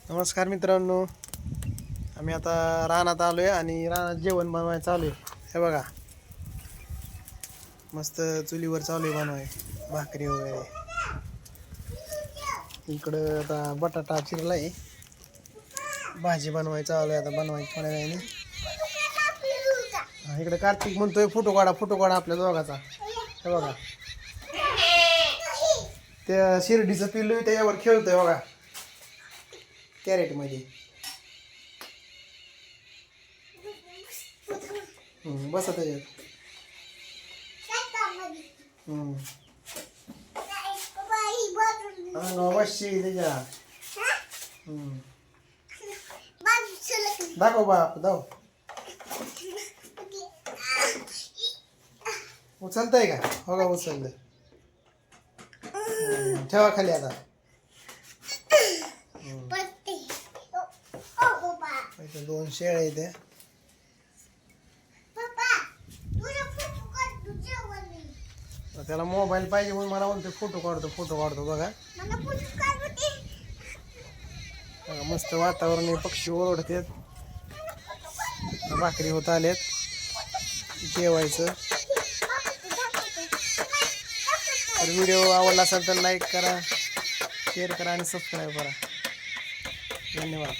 नमस्कार मित्रांनो, आम्ही आता रानात आलोय आणि रानात जेवण बनवायचं चालू आहे. हे बघा, मस्त चुलीवर चालू आहे बनवाय भाकरी वगैरे. इकडं आता बटाटा चिरलाय, भाजी बनवायचं चालू आहे. आता बनवायची थोड्या वेळाने. इकडे कार्तिक म्हणतोय फोटो काढा आपल्या दोघाचा. हे बघा, त्या शिर्डीचं पिल्लू त्याच्यावर खेळतोय बघा, कॅरेट मध्ये. बसा त्याच्यात. वशी त्याच्या. दाखव बाप दाव. उचलतंय का? हो का, उचललं. ठेवा खाली आता. दोन शेळ्या इथे. त्याला मोबाईल पाहिजे म्हणून मला म्हणतो फोटो काढतो बघा. मस्त वातावरण आहे, पक्षी ओरडतात, भाकरी होत आल्यात, जेवायचं. तर व्हिडिओ आवडला असेल तर लाईक करा, शेअर करा आणि सबस्क्राईब करा. धन्यवाद.